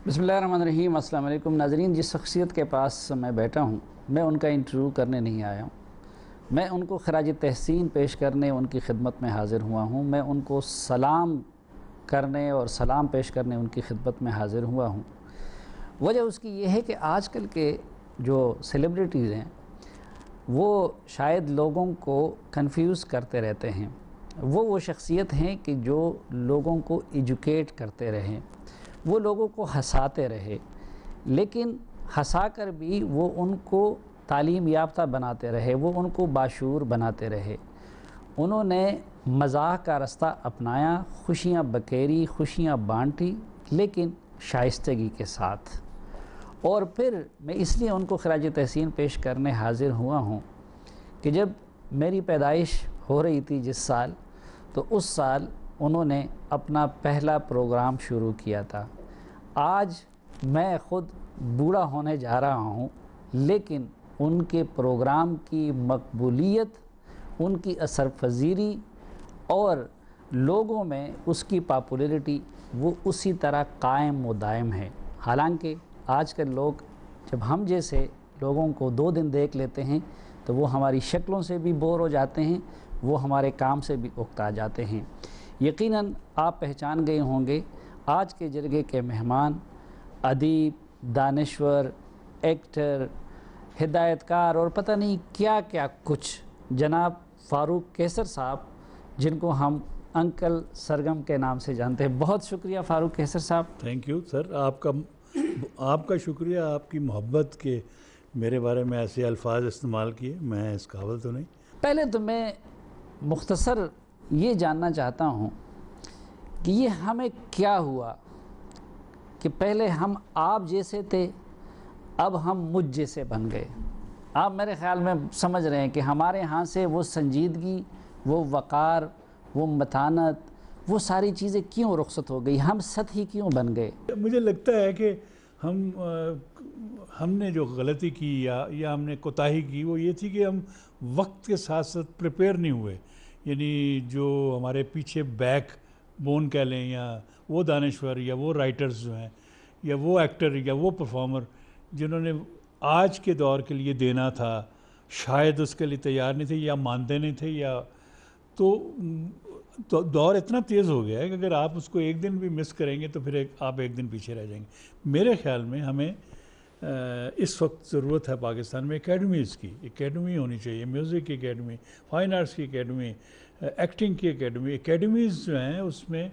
بسم اللہ الرحمن الرحیم۔ السلام علیکم ناظرین، جس شخصیت کے پاس میں بیٹھا ہوں میں ان کا انٹرویو کرنے نہیں آیا ہوں، میں ان کو خراج تحسین پیش کرنے ان کی خدمت میں حاضر ہوا ہوں، میں ان کو سلام کرنے اور سلام پیش کرنے ان کی خدمت میں حاضر ہوا ہوں۔ وجہ اس کی یہ ہے کہ آج کل کے جو سیلیبریٹیز ہیں وہ شاید لوگوں کو کنفیوز کرتے رہتے ہیں۔ وہ شخصیت ہیں کہ جو لوگوں کو ایجوکیٹ کرتے رہیں، وہ لوگوں کو ہنساتے رہے، لیکن ہنسا کر بھی وہ ان کو تعلیم یافتہ بناتے رہے، وہ ان کو باشعور بناتے رہے۔ انہوں نے مزاح کا رستہ اپنایا، خوشیاں بکیری، خوشیاں بانٹی، لیکن شائستگی کے ساتھ۔ اور پھر میں اس لیے ان کو خراج تحسین پیش کرنے حاضر ہوا ہوں کہ جب میری پیدائش ہو رہی تھی جس سال، تو اس سال انہوں نے اپنا پہلا پروگرام شروع کیا تھا۔ آج میں خود بوڑھا ہونے جا رہا ہوں، لیکن ان کے پروگرام کی مقبولیت، ان کی اثر پذیری اور لوگوں میں اس کی پاپولیرٹی وہ اسی طرح قائم و دائم ہے۔ حالانکہ آج کل لوگ جب ہم جیسے لوگوں کو 2 دن دیکھ لیتے ہیں تو وہ ہماری شکلوں سے بھی بور ہو جاتے ہیں، وہ ہمارے کام سے بھی اکتا جاتے ہیں۔ یقیناً آپ پہچان گئے ہوں گے آج کے جرگے کے مہمان، ادیب، دانشور، ایکٹر، ہدایت کار اور پتہ نہیں کیا کیا کچھ، جناب فاروق کیسر صاحب، جن کو ہم انکل سرگم کے نام سے جانتے ہیں۔ بہت شکریہ فاروق کیسر صاحب۔ تھینک یو سر، آپ کا شکریہ، آپ کی محبت کہ میرے بارے میں ایسے الفاظ استعمال کیے، میں اس قابل تو نہیں۔ پہلے تو میں مختصر یہ جاننا چاہتا ہوں کہ یہ ہمیں کیا ہوا کہ پہلے ہم آپ جیسے تھے، اب ہم مجھ جیسے بن گئے۔ آپ میرے خیال میں سمجھ رہے ہیں کہ ہمارے ہاں سے وہ سنجیدگی، وہ وقار، وہ متانت، وہ ساری چیزیں کیوں رخصت ہو گئی؟ ہم سطحی کیوں بن گئے؟ مجھے لگتا ہے کہ ہم نے جو غلطی کی یا ہم نے کوتاہی کی وہ یہ تھی کہ ہم وقت کے ساتھ ساتھ پریپیئر نہیں ہوئے۔ یعنی جو ہمارے پیچھے بیک بون کہہ لیں، یا وہ دانشور یا وہ رائٹرز جو ہیں، یا وہ ایکٹر یا وہ پرفارمر جنہوں نے آج کے دور کے لیے دینا تھا، شاید اس کے لیے تیار نہیں تھے یا مانتے نہیں تھے، یا تو دور اتنا تیز ہو گیا ہے کہ اگر آپ اس کو ایک دن بھی مس کریں گے تو پھر آپ ایک دن پیچھے رہ جائیں گے۔ میرے خیال میں ہمیں اس وقت ضرورت ہے پاکستان میں اکیڈمیز کی، اکیڈمی ہونی چاہیے، میوزک کی اکیڈمی، فائن آرٹس کی اکیڈمی، ایکٹنگ کی اکیڈمی۔ اکیڈمیز جو ہیں اس میں،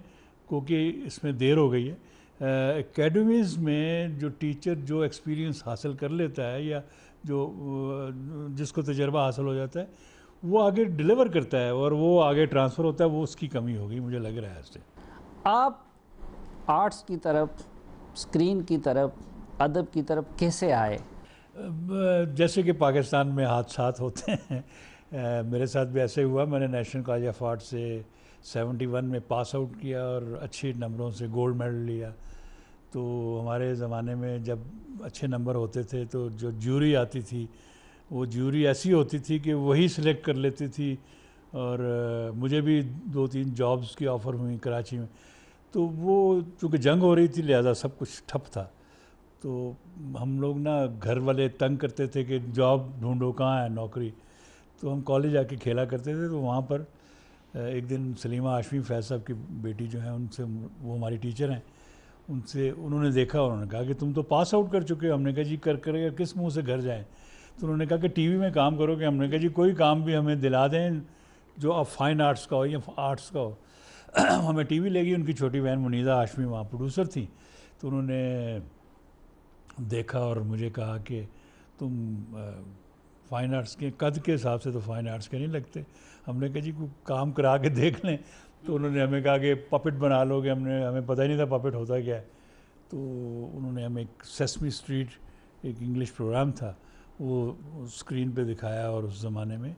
کیونکہ اس میں دیر ہو گئی ہے، اکیڈمیز میں جو ٹیچر جو ایکسپیرینس حاصل کر لیتا ہے یا جس کو تجربہ حاصل ہو جاتا ہے وہ آگے ڈیلیور کرتا ہے اور وہ آگے ٹرانسفر ہوتا ہے، وہ اس کی کمی ہوگی مجھے لگ رہا ہے اس سے۔ آپ آرٹس کی طرف، اسکرین کی طرف، ادب کی طرف کیسے آئے؟ جیسے کہ پاکستان میں حادثات ہوتے ہیں، میرے ساتھ بھی ایسے ہوا۔ میں نے نیشنل کالج آف آرٹ سے 71 میں پاس آؤٹ کیا اور اچھے نمبروں سے گولڈ میڈل لیا۔ تو ہمارے زمانے میں جب اچھے نمبر ہوتے تھے تو جو جیوری آتی تھی وہ جیوری ایسی ہوتی تھی کہ وہی سلیکٹ کر لیتی تھی، اور مجھے بھی 2-3 جابز کی آفر ہوئیں کراچی میں۔ تو وہ چونکہ جنگ ہو رہی تھی لہذا سب کچھ ٹھپ تھا، تو ہم لوگ نا گھر والے تنگ کرتے تھے کہ جاب ڈھونڈو، کہاں ہے نوکری۔ تو ہم کالج آ کے کھیلا کرتے تھے۔ تو وہاں پر ایک دن سلیمہ ہاشمی فیض صاحب کی بیٹی جو ہیں، ان سے، وہ ہماری ٹیچر ہیں، ان سے انہوں نے دیکھا، انہوں نے کہا کہ تم تو پاس آؤٹ کر چکے ہو۔ ہم نے کہا جی کر کس منہ سے گھر جائیں؟ تو انہوں نے کہا کہ ٹی وی میں کام کرو گے؟ ہم نے کہا جی کوئی کام بھی ہمیں دلا دیں جو اب فائن آرٹس کا ہو یا آرٹس کا ہو۔ ہمیں ٹی وی لے گئی، ان کی چھوٹی بہن منیزہ ہاشمی وہاں پروڈیوسر تھیں۔ تو انہوں نے دیکھا اور مجھے کہا کہ تم فائن آرٹس کے قد کے حساب سے تو فائن آرٹس کے نہیں لگتے۔ ہم نے کہا جی کوئی کام کرا کے دیکھ لیں۔ تو انہوں نے ہمیں کہا کہ پپٹ بنا لو گے؟ ہمیں پتہ ہی نہیں تھا پپٹ ہوتا کیا ہے۔ تو انہوں نے ہمیں ایک سیسمی اسٹریٹ ایک انگلش پروگرام تھا وہ اسکرین پہ دکھایا، اور اس زمانے میں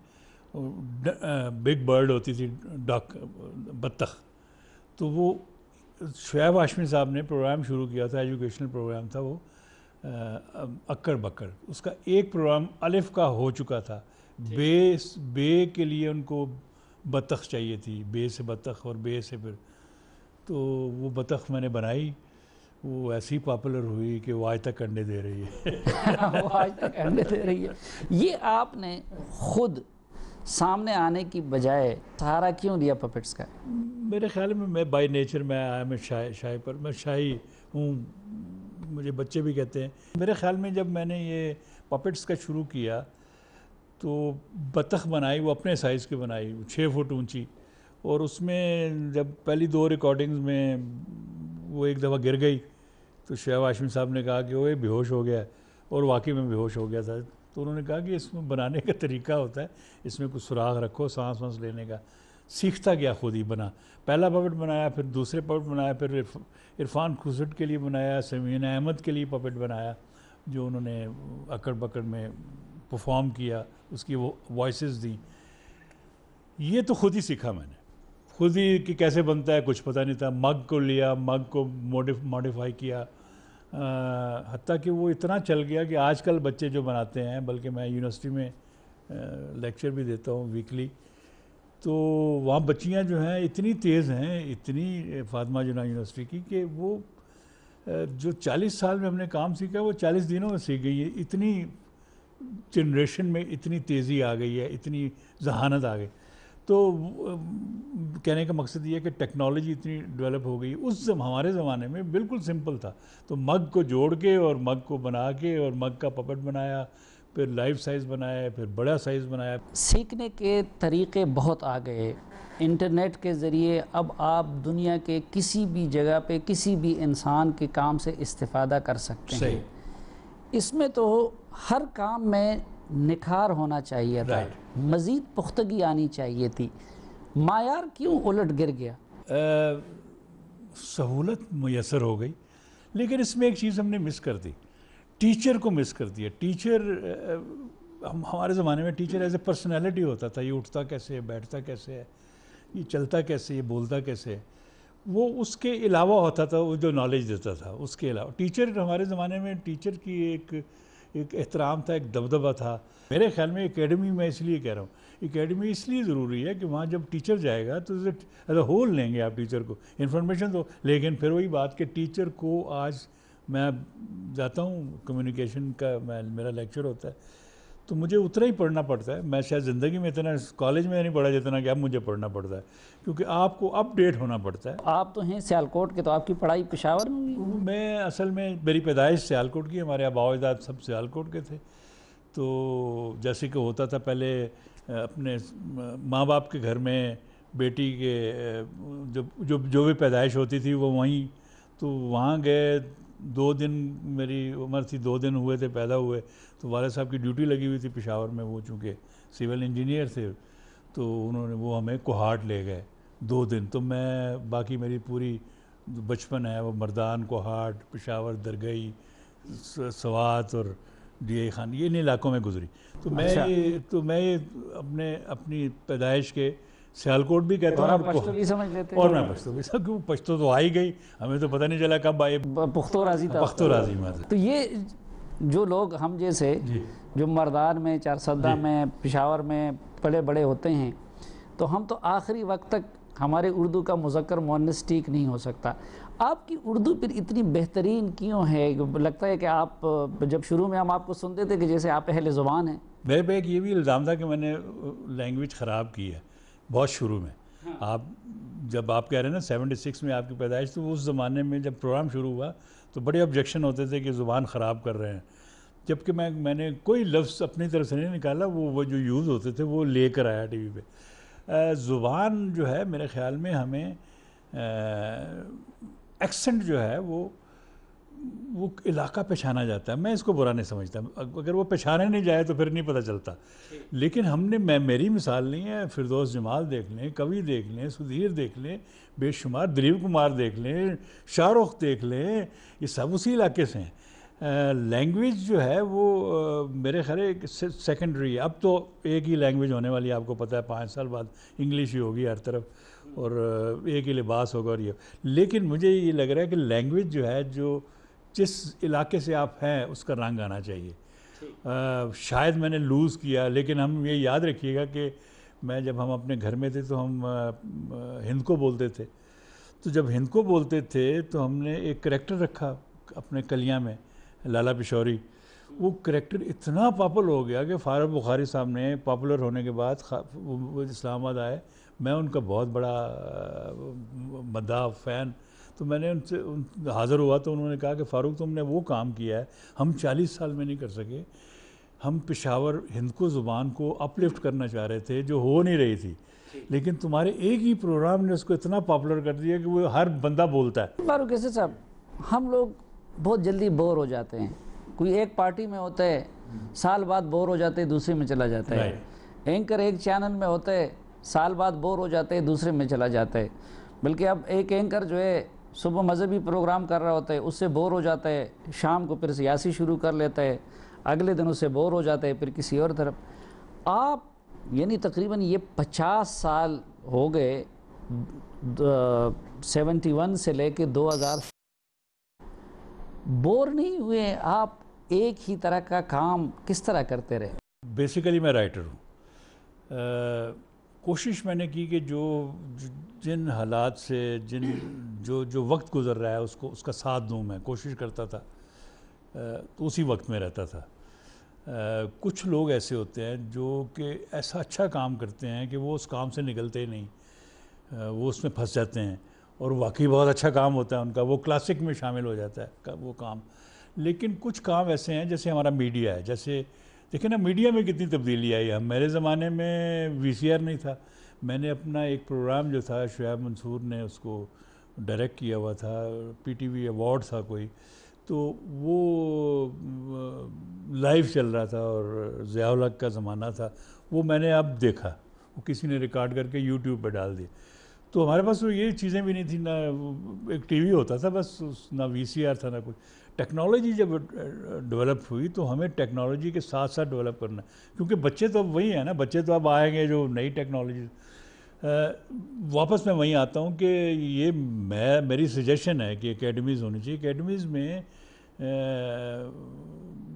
بگ برڈ ہوتی تھی، ڈاک، بطخ۔ تو وہ شعیب ہاشمی صاحب نے پروگرام شروع کیا تھا، ایجوکیشنل پروگرام تھا وہ، اکڑ بکڑ۔ اس کا ایک پروگرام الف کا ہو چکا تھا، بے کے لیے ان کو بطخ چاہیے تھی، بے سے بطخ اور بے سے پھر، تو وہ بطخ میں نے بنائی وہ ایسی پاپولر ہوئی کہ وہ آج تک انڈے دے رہی ہے. وہ آج تک انڈے دے رہی ہے. یہ آپ نے خود سامنے آنے کی بجائے سہارا کیوں دیا پپٹس کا؟ میرے خیال میں بائی نیچر میں آیا، میں شاعری پر میں شاعری ہوں، مجھے بچے بھی کہتے ہیں. میرے خیال میں جب میں نے یہ پپٹس کا شروع کیا تو بطخ بنائی، وہ اپنے سائز کی بنائی، 6 فٹ اونچی، اور اس میں جب پہلی 2 ریکارڈنگز میں وہ ایک دفعہ گر گئی تو شعیب ہاشمی صاحب نے کہا کہ وہ بے ہوش ہو گیا، اور واقعی میں بے ہوش ہو گیا تھا. تو انہوں نے کہا کہ اس میں بنانے کا طریقہ ہوتا ہے، اس میں کچھ سراغ رکھو سانس وانس لینے کا. سیکھتا گیا، خود ہی بنا. پہلا پپٹ بنایا، پھر دوسرے پپٹ بنایا، پھر عرفان کھسٹ کے لیے بنایا، سمین احمد کے لیے پپٹ بنایا جو انہوں نے اکڑ بکڑ میں پرفارم کیا، اس کی وہ وائسز دیں. یہ تو خود ہی سیکھا میں نے، خود ہی کہ کیسے بنتا ہے کچھ پتہ نہیں تھا. مگ کو لیا، مگ کو ماڈیفائی کیا، حتیٰ کہ وہ اتنا چل گیا کہ آج کل بچے جو بناتے ہیں، بلکہ میں یونیورسٹی میں لیکچر بھی دیتا ہوں ویکلی، تو وہاں بچیاں جو ہیں اتنی تیز ہیں، اتنی فاطمہ جناح یونیورسٹی کی، کہ وہ جو 40 سال میں ہم نے کام سیکھا وہ 40 دنوں میں سیکھ گئی ہے. اتنی جنریشن میں اتنی تیزی آ گئی ہے، اتنی ذہانت آ گئی. تو کہنے کا مقصد یہ ہے کہ ٹیکنالوجی اتنی ڈیولپ ہو گئی. ہمارے زمانے میں بالکل سمپل تھا، تو مگ کو جوڑ کے اور مگ کو بنا کے اور مگ کا پپٹ بنایا، پھر لائف سائز بنایا، پھر بڑا سائز بنایا. سیکھنے کے طریقے بہت آ گئے. انٹرنیٹ کے ذریعے اب آپ دنیا کے کسی بھی جگہ پہ کسی بھی انسان کے کام سے استفادہ کر سکتے ہیں. صحیح. اس میں تو ہر کام میں نکھار ہونا چاہیے تھا، مزید پختگی آنی چاہیے تھی. معیار کیوں الٹ گر گیا؟ سہولت میسر ہو گئی، لیکن اس میں ایک چیز ہم نے مس کر دی، ٹیچر کو مس کر دیا. ٹیچر ہمارے زمانے میں ٹیچر ایز اے پرسنالٹی ہوتا تھا. یہ اٹھتا کیسے ہے، بیٹھتا کیسے ہے، یہ چلتا کیسے، یہ بولتا کیسے ہے. وہ اس کے علاوہ ہوتا تھا، وہ جو نالج دیتا تھا اس کے علاوہ. ٹیچر ہمارے زمانے میں ٹیچر کی ایک احترام تھا، ایک دبدبہ تھا. میرے خیال میں اکیڈمی، میں اس لیے کہہ رہا ہوں اکیڈمی اس لیے ضروری ہے کہ وہاں جب ٹیچر جائے گا تو ایز اے ہول لیں گے آپ ٹیچر کو، انفارمیشن دو. لیکن پھر وہی بات کہ ٹیچر کو آج میں جاتا ہوں کمیونیکیشن کا، میرا لیکچر ہوتا ہے تو مجھے اتنا ہی پڑھنا پڑتا ہے. میں شاید زندگی میں اتنا کالج میں نہیں پڑھا جتنا کہ اب مجھے پڑھنا پڑتا ہے، کیونکہ آپ کو اپ ڈیٹ ہونا پڑتا ہے. آپ تو ہیں سیالکوٹ کے، تو آپ کی پڑھائی پشاور میں ہوئی؟ میں اصل میں میری پیدائش سیالکوٹ کی، ہمارے آباء و اجداد سب سیالکوٹ کے تھے. تو جیسے کہ ہوتا تھا پہلے اپنے ماں باپ کے گھر میں بیٹی کے جو بھی پیدائش ہوتی تھی وہ وہیں، تو وہاں گئے. 2 دن میری عمر تھی، 2 دن ہوئے تھے پیدا ہوئے، تو والد صاحب کی ڈیوٹی لگی ہوئی تھی پشاور میں. وہ چونکہ سول انجینئر تھے تو انہوں نے وہ ہمیں کوہاٹ لے گئے 2 دن. تو میں باقی میری پوری بچپن ہے وہ مردان، کوہاٹ، پشاور، درگئی، سوات اور ڈی آئی خان، یہ ان علاقوں میں گزری. تو میں اپنی پیدائش کے سیالکوٹ بھی کہتا ہوں، اور پشتو بھی سمجھ لیتے اور میں پشتو بھی سمجھ. پشتو تو آئی گئی، ہمیں تو پتہ نہیں چلا کب آئے. پختو راضی تھا. پختو راضی میں. تو یہ جو لوگ ہم جیسے جو مردان میں، چارسدہ میں، پشاور میں پلے بڑے ہوتے ہیں، تو ہم تو آخری وقت تک ہمارے اردو کا مذکر مؤنث ٹھیک نہیں ہو سکتا. آپ کی اردو پھر اتنی بہترین کیوں ہے؟ لگتا ہے کہ آپ جب شروع میں ہم آپ کو سنتے تھے کہ جیسے آپ اہل زبان ہیں. میرے پہ ایک یہ بھی الزام تھا کہ میں نے لینگویج خراب کی ہے بہت شروع میں. جب آپ کہہ رہے ہیں نا 76 میں آپ کی پیدائش، تو اس زمانے میں جب پروگرام شروع ہوا تو بڑے آبجیکشن ہوتے تھے کہ زبان خراب کر رہے ہیں. جبکہ میں نے کوئی لفظ اپنی طرف سے نہیں نکالا، وہ جو یوز ہوتے تھے وہ لے کر آیا ٹی وی پہ. زبان جو ہے میرے خیال میں ہمیں ایکسنٹ جو ہے وہ علاقہ پہچانا جاتا ہے. میں اس کو برا نہیں سمجھتا، اگر وہ پہچانے نہیں جائے تو پھر نہیں پتہ چلتا. لیکن ہم نے میری مثال نہیں ہے، فردوس جمال دیکھ لیں، کوی دیکھ لیں، سدھیر دیکھ لیں، بے شمار، دلیپ کمار دیکھ لیں، شاہ رخ دیکھ لیں، یہ سب اسی علاقے سے ہیں. لینگویج جو ہے وہ میرے خیال ہے سیکنڈری ہے. اب تو ایک ہی لینگویج ہونے والی ہے، آپ کو پتہ ہے 5 سال بعد انگلش ہی ہوگی ہر طرف، اور ایک ہی لباس ہوگا. اور یہ لیکن مجھے یہ لگ رہا ہے کہ لینگویج جو ہے جو جس علاقے سے آپ ہیں اس کا رنگ آنا چاہیے. شاید میں نے لوز کیا، لیکن ہم یہ یاد رکھیے گا کہ جب ہم اپنے گھر میں تھے تو ہم ہند کو بولتے تھے. تو جب ہند کو بولتے تھے تو ہم نے ایک کریکٹر رکھا اپنے کلیاں میں، لالا پشوری. وہ کریکٹر اتنا پاپولر ہو گیا کہ فاروق بخاری صاحب نے پاپولر ہونے کے بعد وہ اسلام آباد آئے. میں ان کا بہت بڑا مداح فین. تو میں نے ان سے حاضر ہوا تو انہوں نے کہا کہ فاروق تم نے وہ کام کیا ہے ہم 40 سال میں نہیں کر سکے. ہم پشاور ہند کو زبان کو اپ لفٹ کرنا چاہ رہے تھے جو ہو نہیں رہی تھی، لیکن تمہارے ایک ہی پروگرام نے اس کو اتنا پاپولر کر دیا کہ وہ ہر بندہ بولتا ہے. فاروق کیسر صاحب، ہم لوگ بہت جلدی بور ہو جاتے ہیں. کوئی ایک پارٹی میں ہوتا ہے، سال بعد بور ہو جاتے ہیں، دوسرے میں چلا جاتا ہے. اینکر ایک چینل میں ہوتا ہے، سال بعد بور ہو جاتے ہیں، دوسرے میں چلا جاتا ہے. بلکہ اب ایک اینکر جو ہے صبح مذہبی پروگرام کر رہا ہوتا ہے، اس سے بور ہو جاتا ہے، شام کو پھر سیاسی شروع کر لیتا ہے، اگلے دن اس سے بور ہو جاتا ہے پھر کسی اور طرف. آپ یعنی تقریباً یہ 50 سال ہو گئے 71 سے لے کے 2000، بور نہیں ہوئے آپ؟ ایک ہی طرح کا کام کس طرح کرتے رہے؟ بیسیکلی میں رائٹر ہوں. کوشش میں نے کی کہ جن حالات سے جو وقت گزر رہا ہے اس کا ساتھ دوں. میں کوشش کرتا تھا تو اسی وقت میں رہتا تھا. کچھ لوگ ایسے ہوتے ہیں جو کہ ایسا اچھا کام کرتے ہیں کہ وہ اس کام سے نکلتے ہی نہیں، وہ اس میں پھنس جاتے ہیں، اور واقعی بہت اچھا کام ہوتا ہے ان کا، وہ کلاسک میں شامل ہو جاتا ہے وہ کام. لیکن کچھ کام ایسے ہیں جیسے ہمارا میڈیا ہے. جیسے دیکھیں نا میڈیا میں کتنی تبدیلی آئی ہے. میرے زمانے میں VCR نہیں تھا. میں نے اپنا ایک پروگرام جو تھا، شعیب منصور نے اس کو ڈائریکٹ کیا ہوا تھا، PTV ایوارڈ تھا کوئی، تو وہ لائیو چل رہا تھا اور ضیاء الحق کا زمانہ تھا. وہ میں نے اب دیکھا، وہ کسی نے ریکارڈ کر کے YouTube پہ ڈال دیا. تو ہمارے پاس تو یہ چیزیں بھی نہیں تھیں، نہ ایک TV ہوتا تھا بس، نہ VCR تھا، نہ کچھ. ٹیکنالوجی جب ڈیولپ ہوئی تو ہمیں ٹیکنالوجی کے ساتھ ساتھ ڈیولپ کرنا ہے، کیونکہ بچے تو اب وہی ہیں نا، بچے تو اب آئیں گے جو نئی ٹیکنالوجی. واپس میں وہیں آتا ہوں کہ یہ میری سجیشن ہے کہ اکیڈمیز ہونی چاہیے. اکیڈمیز میں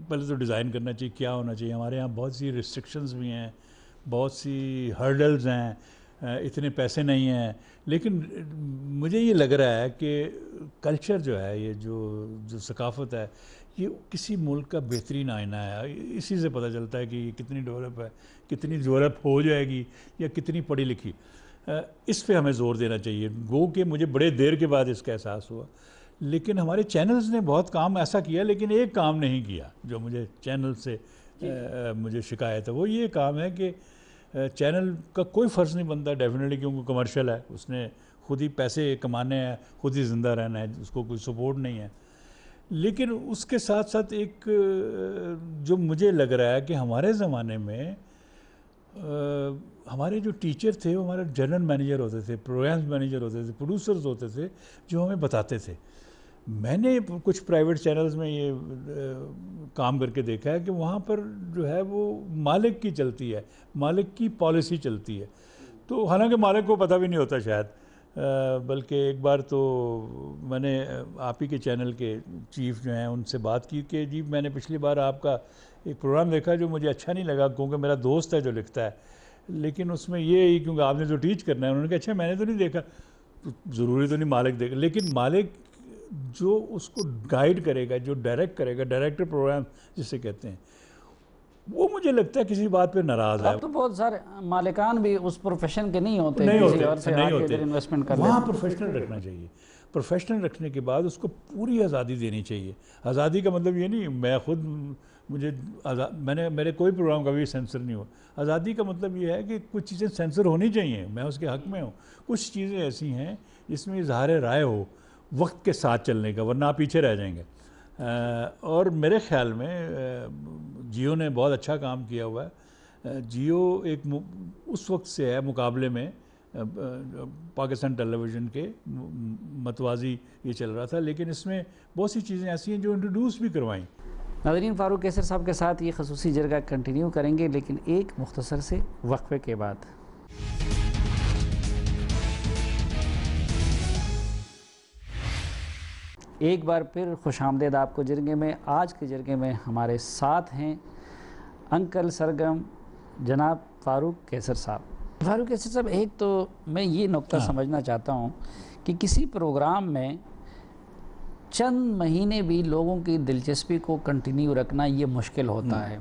پہلے تو ڈیزائن کرنا چاہیے کیا ہونا چاہیے. ہمارے یہاں بہت سی ریسٹرکشنز بھی ہیں، بہت سی ہرڈلز ہیں، اتنے پیسے نہیں ہیں. لیکن مجھے یہ لگ رہا ہے کہ کلچر جو ہے، یہ جو ثقافت ہے، یہ کسی ملک کا بہترین آئینہ ہے. اسی سے پتہ چلتا ہے کہ یہ کتنی ڈیولپ ہے، کتنی ڈیولپ ہو جائے گی، یا کتنی پڑھی لکھی. اس پہ ہمیں زور دینا چاہیے. گو کہ مجھے بڑے دیر کے بعد اس کا احساس ہوا. لیکن ہمارے چینلز نے بہت کام ایسا کیا، لیکن ایک کام نہیں کیا جو مجھے چینل سے مجھے شکایت ہے. وہ یہ کام ہے کہ چینل کا کوئی فرض نہیں بنتا ڈیفینیٹلی، کیونکہ کمرشل ہے، اس نے خود ہی پیسے کمانے ہیں، خود ہی زندہ رہنا ہے، اس کو کوئی سپورٹ نہیں ہے. لیکن اس کے ساتھ ساتھ ایک جو مجھے لگ رہا ہے کہ ہمارے زمانے میں ہمارے جو ٹیچر تھے وہ ہمارے جنرل مینیجر ہوتے تھے، پروگرامز مینیجر ہوتے تھے، پروڈیوسرز ہوتے تھے، جو ہمیں بتاتے تھے. میں نے کچھ پرائیویٹ چینلز میں یہ کام کر کے دیکھا ہے کہ وہاں پر جو ہے وہ مالک کی چلتی ہے، مالک کی پالیسی چلتی ہے. تو حالانکہ مالک کو پتہ بھی نہیں ہوتا شاید. بلکہ ایک بار تو میں نے آپ ہی کے چینل کے چیف جو ہیں ان سے بات کی کہ جی میں نے پچھلی بار آپ کا ایک پروگرام دیکھا جو مجھے اچھا نہیں لگا، کیونکہ میرا دوست ہے جو لکھتا ہے، لیکن اس میں یہ ہی کیونکہ آپ نے جو ٹیچ کرنا ہے. انہوں نے کہا اچھا میں نے تو نہیں دیکھا. تو ضروری تو نہیں مالک دیکھا، لیکن مالک جو اس کو گائیڈ کرے گا، جو ڈائریکٹ کرے گا، ڈائریکٹر پروگرام جسے کہتے ہیں، وہ مجھے لگتا ہے کسی بات پہ ناراض ہے. اب تو بہت سارے مالکان بھی اس پروفیشن کے نہیں ہوتے، کسی اور سے آ کے اگر انویسٹمنٹ کر لیتے. وہاں پروفیشنل رکھنا چاہیے. پروفیشنل رکھنے کے بعد اس کو پوری آزادی دینی چاہیے. آزادی کا مطلب یہ نہیں میں خود میرے کوئی پروگرام کبھی سینسر نہیں ہوا. آزادی کا مطلب یہ ہے کہ کچھ چیزیں سینسر ہونی چاہیے، میں اس کے حق میں ہوں. کچھ چیزیں ایسی ہیں جس میں اظہار رائے ہو وقت کے ساتھ چلنے کا، ورنہ آپ پیچھے رہ جائیں گے. اور میرے خیال میں جیو نے بہت اچھا کام کیا ہوا ہے. جیو ایک اس وقت سے ہے مقابلے میں پاکستان ٹیلی ویژن کے متوازی یہ چل رہا تھا، لیکن اس میں بہت سی چیزیں ایسی ہیں جو انٹروڈیوس بھی کروائیں. ناظرین، فاروق کیسر صاحب کے ساتھ یہ خصوصی جرگہ کنٹینیو کریں گے، لیکن ایک مختصر سے وقفے کے بعد. ایک بار پھر خوش آمدید آپ کو جرگے میں. آج کے جرگے میں ہمارے ساتھ ہیں انکل سرگم جناب فاروق کیسر صاحب. فاروق کیسر صاحب، ایک تو میں یہ نقطہ سمجھنا چاہتا ہوں کہ کسی پروگرام میں چند مہینے بھی لوگوں کی دلچسپی کو کنٹینیو رکھنا یہ مشکل ہوتا ہے،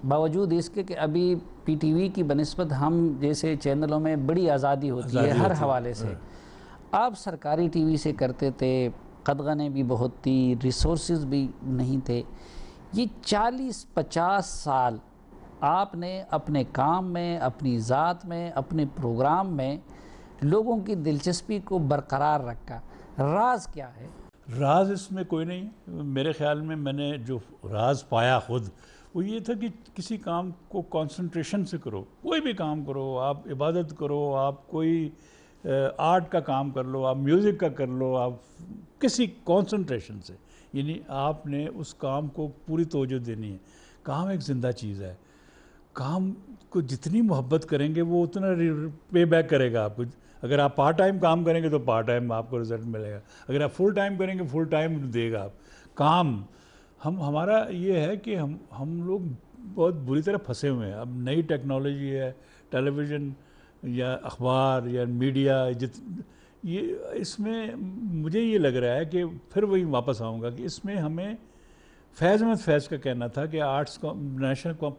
باوجود اس کے کہ ابھی پی ٹی وی کی بنسبت ہم جیسے چینلوں میں بڑی آزادی ہوتی ہے ہر حوالے سے. آپ سرکاری ٹی وی سے کرتے تھے، قدغنیں بھی بہت تھی، ریسورسز بھی نہیں تھے. یہ 40-50 سال آپ نے اپنے کام میں، اپنی ذات میں، اپنے پروگرام میں لوگوں کی دلچسپی کو برقرار رکھا. راز کیا ہے؟ راز اس میں کوئی نہیں. میرے خیال میں نے جو راز پایا خود وہ یہ تھا کہ کسی کام کو کانسنٹریشن سے کرو. کوئی بھی کام کرو، آپ عبادت کرو، آپ کوئی آرٹ کا کام کر لو، آپ میوزک کا کر لو، آپ کسی کانسنٹریشن سے، یعنی آپ نے اس کام کو پوری توجہ دینی ہے. کام ایک زندہ چیز ہے. کام کو جتنی محبت کریں گے وہ اتنا پے بیک کرے گا آپ کو. اگر آپ پارٹ ٹائم کام کریں گے تو پارٹ ٹائم آپ کو رزلٹ ملے گا. اگر آپ فل ٹائم کریں گے فل ٹائم دے گا آپ کام. ہمارا یہ ہے کہ ہم لوگ بہت بری طرح پھنسے ہوئے ہیں. اب نئی ٹیکنالوجی ہے، ٹیلی ویژن یا اخبار یا میڈیا، یہ اس میں مجھے یہ لگ رہا ہے کہ پھر وہی واپس آؤں گا کہ اس میں ہمیں فیض احمد فیض کا کہنا تھا کہ arts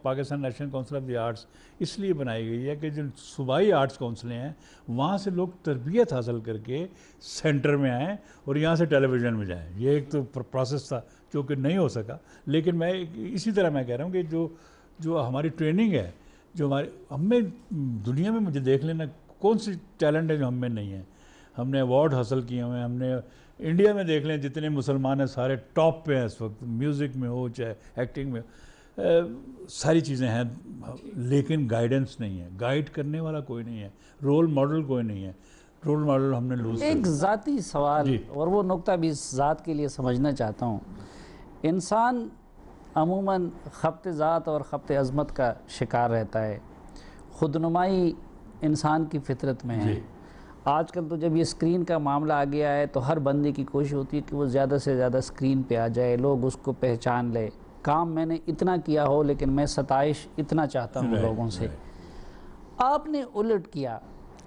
Pakistan national council of the arts اس لیے بنائی گئی ہے کہ جو صوبائی آرٹس کونسلیں ہیں وہاں سے لوگ تربیت حاصل کر کے سینٹر میں آئیں اور یہاں سے ٹیلی ویژن میں جائیں. یہ ایک تو پروسیس تھا جو کہ نہیں ہو سکا. لیکن میں اسی طرح میں کہہ رہا ہوں کہ جو ہماری ٹریننگ ہے، جو ہم میں دنیا میں مجھے دیکھ لینا کون سی ٹیلنٹ ہے جو ہم میں نہیں ہے. ہم نے ایوارڈ حاصل کیے ہوئے ہیں. ہم نے انڈیا میں دیکھ لیں جتنے مسلمان ہیں سارے ٹاپ پہ ہیں اس وقت، میوزک میں ہو چاہے ایکٹنگ میں، ساری چیزیں ہیں. لیکن گائیڈنس نہیں ہے، گائیڈ کرنے والا کوئی نہیں ہے، رول ماڈل کوئی نہیں ہے. رول ماڈل ہم نے لوز ایک ذاتی سوال اور وہ نقطہ بھی اس ذات کے لیے سمجھنا چاہتا ہوں. انسان عموماً خبط ذات اور خبط عظمت کا شکار رہتا ہے. خودنمائی انسان کی فطرت میں ہے. آج کل تو جب یہ اسکرین کا معاملہ آ گیا ہے تو ہر بندے کی کوشش ہوتی ہے کہ وہ زیادہ سے زیادہ اسکرین پہ آ جائے، لوگ اس کو پہچان لے. کام میں نے اتنا کیا ہو لیکن میں ستائش اتنا چاہتا ہوں لوگوں سے. آپ نے الٹ کیا.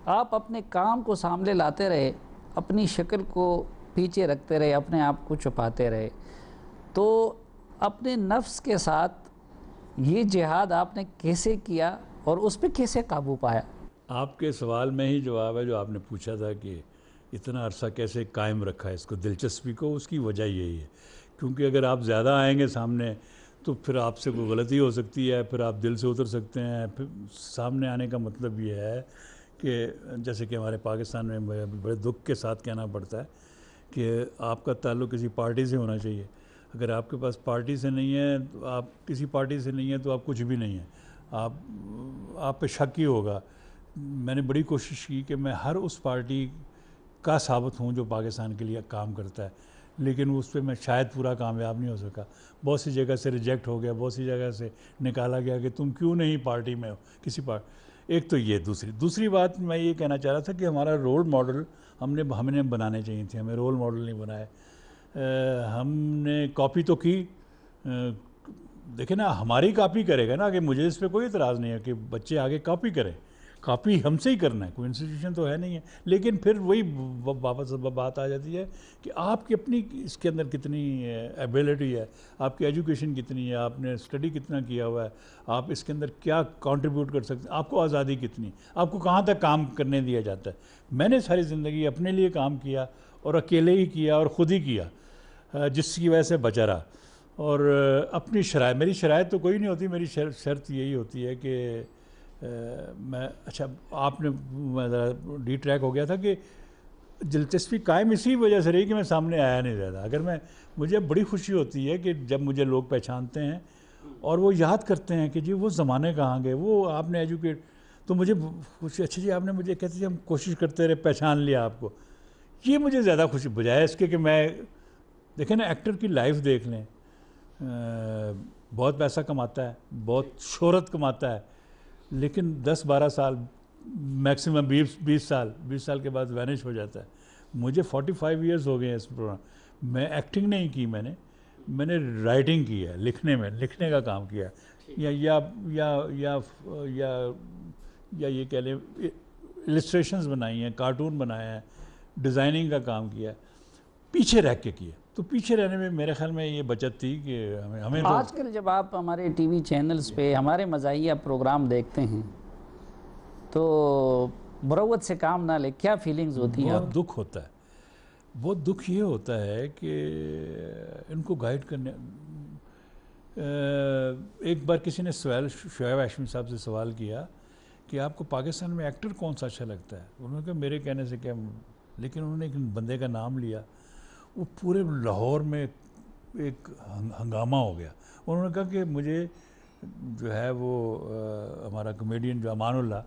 آپ اپنے کام کو سامنے لاتے رہے، اپنی شکل کو پیچھے رکھتے رہے، اپنے آپ کو چھپاتے رہے. تو اپنے نفس کے ساتھ یہ جہاد آپ نے کیسے کیا اور اس پہ کیسے قابو پایا؟ آپ کے سوال میں ہی جواب ہے جو آپ نے پوچھا تھا کہ اتنا عرصہ کیسے قائم رکھا ہے اس کو، دلچسپی کو. اس کی وجہ یہی ہے کیونکہ اگر آپ زیادہ آئیں گے سامنے تو پھر آپ سے کوئی غلطی ہو سکتی ہے، پھر آپ دل سے اتر سکتے ہیں. پھر سامنے آنے کا مطلب یہ ہے کہ جیسے کہ ہمارے پاکستان میں بڑے دکھ کے ساتھ کہنا پڑتا ہے کہ آپ کا تعلق کسی پارٹی سے ہونا چاہیے. اگر آپ کے پاس پارٹی سے نہیں ہے، تو آپ کسی پارٹی سے نہیں ہیں تو آپ کچھ بھی نہیں ہیں. آپ پہ شک ہی ہوگا. میں نے بڑی کوشش کی کہ میں ہر اس پارٹی کا ثابت ہوں جو پاکستان کے لیے کام کرتا ہے، لیکن اس پہ میں شاید پورا کامیاب نہیں ہو سکا. بہت سی جگہ سے ریجیکٹ ہو گیا، بہت سی جگہ سے نکالا گیا کہ تم کیوں نہیں پارٹی میں ہو کسی ایک تو یہ. دوسری بات میں یہ کہنا چاہ رہا تھا کہ ہمارا رول ماڈل ہمیں بنانے چاہیے تھے. ہمیں رول ماڈل نہیں بنائے. ہم نے کاپی تو کی. دیکھیں نا، ہماری کاپی کرے گا نا کہ مجھے اس پہ کوئی اعتراض نہیں ہے کہ بچے آگے کاپی کریں. کاپی ہم سے ہی کرنا ہے، کوئی انسٹیٹیوشن تو ہے نہیں ہے. لیکن پھر وہی واپس بات آ جاتی ہے کہ آپ کی اپنی اس کے اندر کتنی ایبیلٹی ہے، آپ کی ایجوکیشن کتنی ہے، آپ نے اسٹڈی کتنا کیا ہوا ہے، آپ اس کے اندر کیا کنٹریبیوٹ کر سکتے ہیں، آپ کو آزادی کتنی، آپ کو کہاں تک کام کرنے دیا جاتا ہے. میں نے ساری زندگی اپنے لیے کام کیا اور اکیلے ہی کیا اور خود ہی کیا، جس کی وجہ سے بچا رہا. اور اپنی میری شرائط تو کوئی نہیں ہوتی. میری شرط یہی ہوتی ہے کہ اچھا آپ نے ڈی ٹریک ہو گیا تھا کہ دلچسپی قائم اسی وجہ سے رہی کہ میں سامنے آیا نہیں زیادہ. اگر مجھے بڑی خوشی ہوتی ہے کہ جب مجھے لوگ پہچانتے ہیں اور وہ یاد کرتے ہیں کہ جی وہ زمانے کہاں گئے، وہ آپ نے ایجوکیٹ، تو مجھے خوشی. اچھا جی آپ نے مجھے کہتے تھے ہم کوشش کرتے رہے، پہچان لیا آپ کو. یہ مجھے زیادہ خوشی بجائے اس کے کہ میں دیکھیں نا ایکٹر کی لائف دیکھ لیں. بہت پیسہ کماتا ہے، بہت شہرت کماتا ہے، لیکن 10-12 سال میکسیمم 20 سال کے بعد وینش ہو جاتا ہے. مجھے 45 ایئرز ہو گئے ہیں اس پروگرام. میں ایکٹنگ نہیں کی، میں نے رائٹنگ کی ہے، لکھنے کا کام کیا یا یہ کہہ لیں السٹریشنز بنائی ہیں، کارٹون بنائے ہیں. ڈیزائننگ کا کام کیا، پیچھے رہ کے کیا. تو پیچھے رہنے میں میرے خیال میں یہ بچت تھی کہ ہمیں آج کل جب آپ ہمارے ٹی وی چینلز پہ ہمارے مزاحیہ پروگرام دیکھتے ہیں تو مروت سے کام نہ لے، کیا فیلنگز ہوتی ہیں؟ بہت دکھ ہوتا ہے. بہت دکھ یہ ہوتا ہے کہ ان کو گائیڈ کرنے. ایک بار کسی نے شعیب ہاشمی صاحب سے سوال کیا کہ آپ کو پاکستان میں ایکٹر کون سا اچھا لگتا ہے؟ انہوں نے کہا میرے کہنے سے کیا، لیکن انہوں نے ایک بندے کا نام لیا، وہ پورے لاہور میں ایک ہنگامہ ہو گیا. انہوں نے کہا کہ مجھے جو ہے وہ ہمارا کمیڈین جو امان اللہ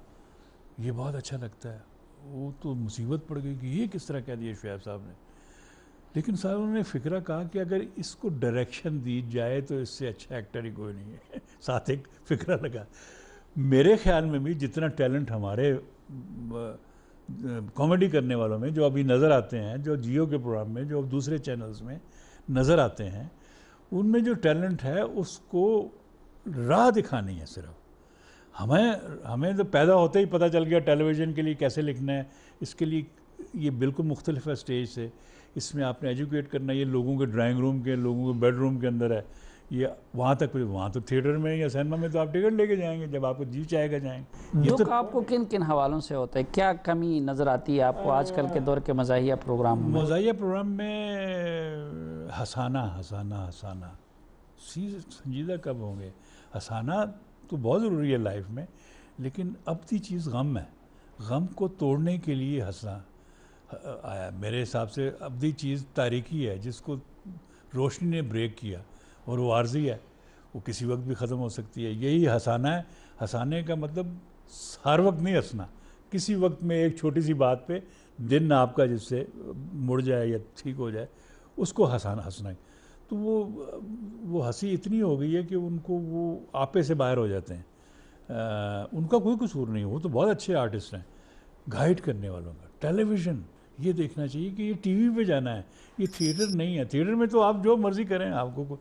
یہ بہت اچھا لگتا ہے. وہ تو مصیبت پڑ گئی کہ یہ کس طرح کہہ دیا شعیب صاحب نے. لیکن صاحب انہوں نے فکرہ کہا کہ اگر اس کو ڈائریکشن دی جائے تو اس سے اچھا ایکٹر ہی کوئی نہیں ہے. ساتھ ایک فکرہ لگا. میرے خیال میں بھی جتنا ٹیلنٹ ہمارے کامیڈی کرنے والوں میں جو ابھی نظر آتے ہیں، جو جیو کے پروگرام میں، جو دوسرے چینلز میں نظر آتے ہیں، ان میں جو ٹیلنٹ ہے اس کو راہ دکھانی ہے. صرف ہمیں تو پیدا ہوتے ہی پتہ چل گیا ٹیلی ویژن کے لیے کیسے لکھنا ہے. اس کے لیے یہ بالکل مختلف ہے اسٹیج سے. اس میں آپ نے ایجوکیٹ کرنا ہے. یہ لوگوں کے ڈرائنگ روم کے، لوگوں کے بیڈ روم کے اندر ہے. یہ وہاں تک، وہاں تو تھیٹر میں یا سینما میں تو آپ ٹکٹ لے کے جائیں گے، جب آپ کو جی چاہے گا جائیں گے. دکھ آپ کو کن کن حوالوں سے ہوتا ہے؟ کیا کمی نظر آتی ہے آپ کو آج کل کے دور کے مزاحیہ پروگرام میں؟ مزاحیہ پروگرام میں ہسانا سنجیدہ کب ہوں گے؟ ہسانا تو بہت ضروری ہے لائف میں، لیکن ابدی چیز غم ہے. غم کو توڑنے کے لیے ہنسنا آیا. میرے حساب سے ابدی چیز تاریکی ہے جس کو روشنی نے بریک کیا، اور وہ عارضی ہے، وہ کسی وقت بھی ختم ہو سکتی ہے. یہی ہسانا ہے. ہسانے کا مطلب ہر وقت نہیں ہنسنا. کسی وقت میں ایک چھوٹی سی بات پہ دن آپ کا جس سے مڑ جائے یا ٹھیک ہو جائے، اس کو ہنسنا ہے. تو وہ ہنسی اتنی ہو گئی ہے کہ ان کو وہ آپے سے باہر ہو جاتے ہیں. ان کا کوئی قصور نہیں، وہ تو بہت اچھے آرٹسٹ ہیں. گائیڈ کرنے والوں کا ٹیلی ویژن یہ دیکھنا چاہیے کہ یہ ٹی وی پہ جانا ہے، یہ تھیٹر نہیں ہے. تھیٹر میں تو آپ جو مرضی کریں، آپ کو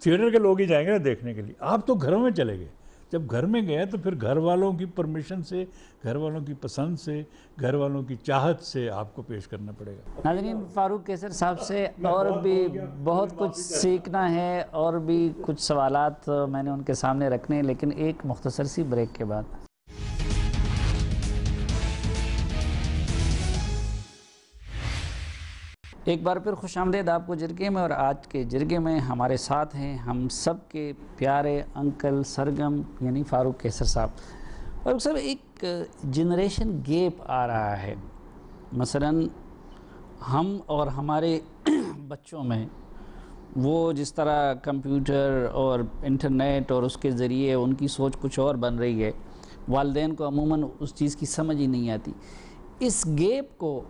تھیٹر کے لوگ ہی جائیں گے نا دیکھنے کے لیے. آپ تو گھروں میں چلے گئے. جب گھر میں گئے تو پھر گھر والوں کی پرمیشن سے، گھر والوں کی پسند سے، گھر والوں کی چاہت سے آپ کو پیش کرنا پڑے گا. ناظرین، فاروق قیصر صاحب سے اور بھی بہت کچھ سیکھنا ہے، اور بھی کچھ سوالات میں نے ان کے سامنے رکھنے ہیں، لیکن ایک مختصر سی بریک کے بعد. ایک بار پھر خوش آمدید آپ کو جرگے میں. اور آج کے جرگے میں ہمارے ساتھ ہیں ہم سب کے پیارے انکل سرگم یعنی فاروق قیصر صاحب. فاروق صاحب، ایک جنریشن گیپ آ رہا ہے. مثلاً ہم اور ہمارے بچوں میں وہ جس طرح کمپیوٹر اور انٹرنیٹ اور اس کے ذریعے ان کی سوچ کچھ اور بن رہی ہے، والدین کو عموماً اس چیز کی سمجھ ہی نہیں آتی. اس گیپ کو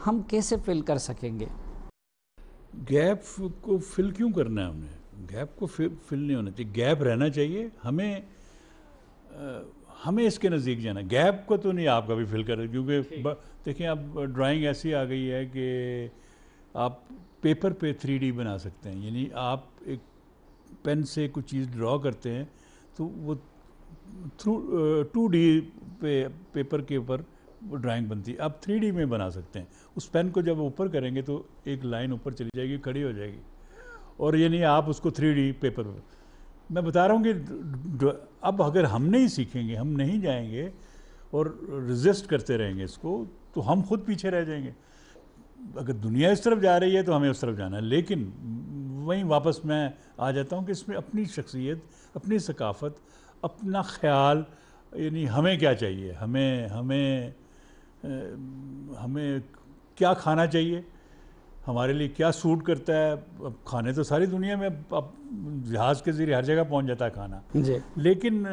ہم کیسے فل کر سکیں گے؟ گیپ کو فل کیوں کرنا ہے؟ ہم نے گیپ کو فل نہیں ہونا چاہیے. گیپ رہنا چاہیے. ہمیں اس کے نزدیک جانا. گیپ کو تو نہیں آپ کبھی فل کر رہے، کیونکہ دیکھیں اب ڈرائنگ ایسی آ گئی ہے کہ آپ پیپر پہ 3D بنا سکتے ہیں. یعنی آپ ایک پین سے کچھ چیز ڈرا کرتے ہیں تو وہ 2D پہ پیپر کے اوپر وہ ڈرائنگ بنتی ہے. آپ 3D میں بنا سکتے ہیں. اس پین کو جب اوپر کریں گے تو ایک لائن اوپر چلی جائے گی، کھڑی ہو جائے گی، اور یعنی آپ اس کو 3D پیپر میں. میں بتا رہا ہوں کہ اب اگر ہم نہیں سیکھیں گے، ہم نہیں جائیں گے اور ریزسٹ کرتے رہیں گے اس کو، تو ہم خود پیچھے رہ جائیں گے. اگر دنیا اس طرف جا رہی ہے تو ہمیں اس طرف جانا ہے. لیکن وہیں واپس میں آ جاتا ہوں کہ اس میں اپنی شخصیت، اپنی ثقافت، اپنا خیال، یعنی ہمیں کیا چاہیے، ہمیں کیا کھانا چاہیے، ہمارے لیے کیا سوٹ کرتا ہے. اب کھانے تو ساری دنیا میں اب جہاز کے ذریعے ہر جگہ پہنچ جاتا ہے کھانا، جی. لیکن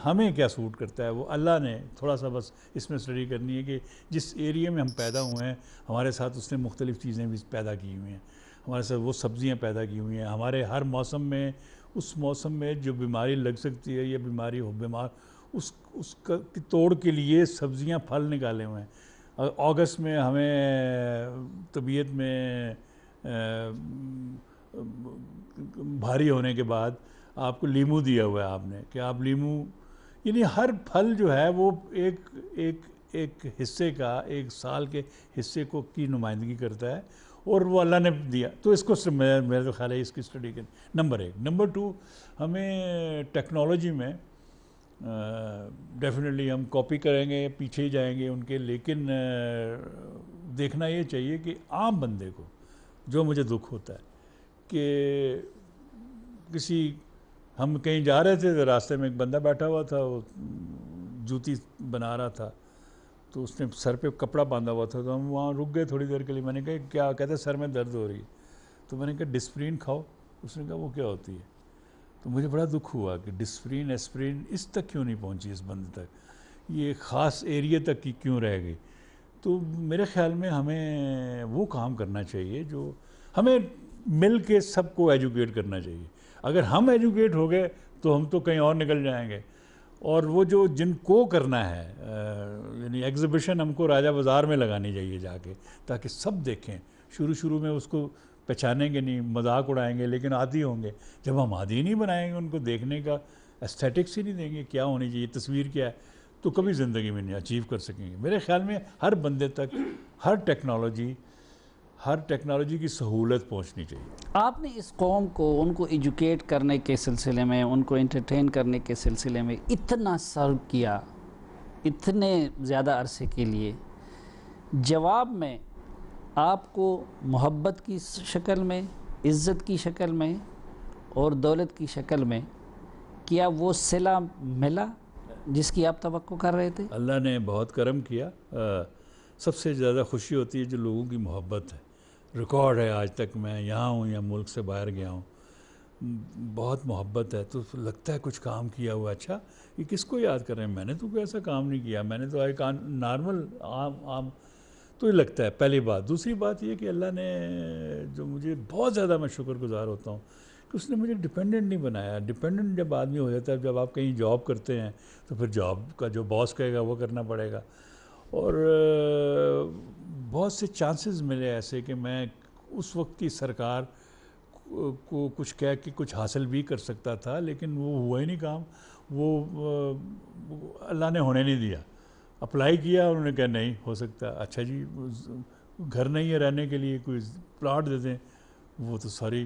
ہمیں کیا سوٹ کرتا ہے وہ اللہ نے تھوڑا سا بس اس میں اسٹڈی کرنی ہے کہ جس ایریے میں ہم پیدا ہوئے ہیں ہمارے ساتھ اس نے مختلف چیزیں بھی پیدا کی ہوئی ہیں. ہمارے ساتھ وہ سبزیاں پیدا کی ہوئی ہیں. ہمارے ہر موسم میں، اس موسم میں جو بیماری لگ سکتی ہے یا بیماری ہو، اس کا توڑ کے لیے سبزیاں پھل نکالے ہوئے ہیں. اگست میں ہمیں طبیعت میں بھاری ہونے کے بعد آپ کو لیمو دیا ہوا ہے آپ نے، کہ آپ لیمو، یعنی ہر پھل جو ہے وہ ایک ایک حصے کا، ایک سال کے حصے کو کی نمائندگی کرتا ہے، اور وہ اللہ نے دیا. تو اس کو میرا تو خیال ہے اس کی اسٹڈی کے نمبر 1. نمبر 2، ہمیں ٹیکنالوجی میں ڈیفینیٹلی ہم کاپی کریں گے، پیچھے ہی جائیں گے ان کے، لیکن دیکھنا یہ چاہیے کہ عام بندے کو، جو مجھے دکھ ہوتا ہے کہ ہم کہیں جا رہے تھے، راستے میں ایک بندہ بیٹھا ہوا تھا، وہ جوتی بنا رہا تھا، تو اس نے سر پہ کپڑا باندھا ہوا تھا، تو ہم وہاں رک گئے تھوڑی دیر کے لیے. میں نے کہا کیا؟ کہتے سر میں درد ہو رہی ہے. تو میں نے کہا ڈسپرین کھاؤ. اس نے کہا وہ کیا ہوتی ہے؟ تو مجھے بڑا دکھ ہوا کہ ڈسپرین ایسپرین اس تک کیوں نہیں پہنچی اس بندے تک، یہ خاص ایریے تک کی کیوں رہ گئی. تو میرے خیال میں ہمیں وہ کام کرنا چاہیے جو ہمیں مل کے سب کو ایجوکیٹ کرنا چاہیے. اگر ہم ایجوکیٹ ہو گئے تو ہم تو کہیں اور نکل جائیں گے. اور وہ جن کو کرنا ہے، یعنی ایگزیبیشن ہم کو راجہ بازار میں لگانی چاہیے جا کے، تاکہ سب دیکھیں. شروع میں اس کو پہچانیں گے نہیں، مذاق اڑائیں گے، لیکن عادی ہوں گے. جب ہم عادی نہیں بنائیں گے ان کو، دیکھنے کا ایستھیٹکس ہی نہیں دیں گے کیا ہونی چاہیے، تصویر کیا ہے، تو کبھی زندگی میں نہیں اچیو کر سکیں گے. میرے خیال میں ہر بندے تک ہر ٹیکنالوجی کی سہولت پہنچنی چاہیے. آپ نے اس قوم کو، ان کو ایجوکیٹ کرنے کے سلسلے میں، ان کو انٹرٹین کرنے کے سلسلے میں اتنا سرو کیا، اتنے زیادہ عرصے کے لیے، جواب میں آپ کو محبت کی شکل میں، عزت کی شکل میں اور دولت کی شکل میں کیا وہ صلہ ملا جس کی آپ توقع کر رہے تھے؟ اللہ نے بہت کرم کیا. سب سے زیادہ خوشی ہوتی ہے جو لوگوں کی محبت ہے. ریکارڈ ہے آج تک، میں یہاں ہوں یا ملک سے باہر گیا ہوں، بہت محبت ہے، تو لگتا ہے کچھ کام کیا ہوا. اچھا یہ کس کو یاد کر رہے ہیں؟ میں نے تو کوئی ایسا کام نہیں کیا، میں نے تو ایک نارمل عام تو یہ لگتا ہے. پہلی بات. دوسری بات یہ کہ اللہ نے جو مجھے بہت زیادہ میں شکر گزار ہوتا ہوں کہ اس نے مجھے ڈیپینڈنٹ نہیں بنایا. ڈیپینڈنٹ جب آدمی ہو جاتا ہے، جب آپ کہیں جاب کرتے ہیں تو پھر جاب کا جو باس کہے گا وہ کرنا پڑے گا. اور بہت سے چانسز ملے ایسے کہ میں اس وقت کی سرکار کو کچھ کہہ کے کچھ حاصل بھی کر سکتا تھا، لیکن وہ ہوا ہی نہیں کام. وہ اللہ نے ہونے نہیں دیا. اپلائی کیا، انہوں نے کہا نہیں ہو سکتا. اچھا جی گھر نہیں ہے رہنے کے لیے، کوئی پلاٹ دے دیں، وہ تو ساری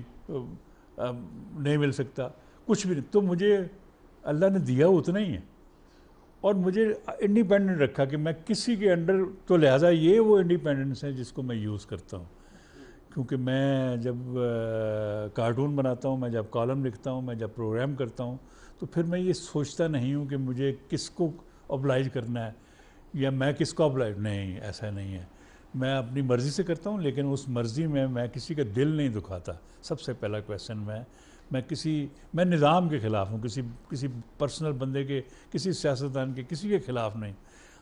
نہیں مل سکتا، کچھ بھی نہیں. تو مجھے اللہ نے دیا اتنا ہی ہے، اور مجھے انڈیپینڈنٹ رکھا کہ میں کسی کے انڈر، تو لہٰذا یہ وہ انڈیپینڈنس ہے جس کو میں یوز کرتا ہوں. کیونکہ میں جب کارٹون بناتا ہوں، میں جب کالم لکھتا ہوں، میں جب پروگرام کرتا ہوں، تو پھر میں یہ سوچتا نہیں ہوں کہ مجھے کس کو oblige کرنا ہے یا میں کس کو oblige، نہیں ایسا نہیں ہے. میں اپنی مرضی سے کرتا ہوں، لیکن اس مرضی میں کسی کا دل نہیں دکھاتا. سب سے پہلا کویسچن میں نظام کے خلاف ہوں، کسی پرسنل بندے کے، کسی سیاستدان کے، کسی کے خلاف نہیں.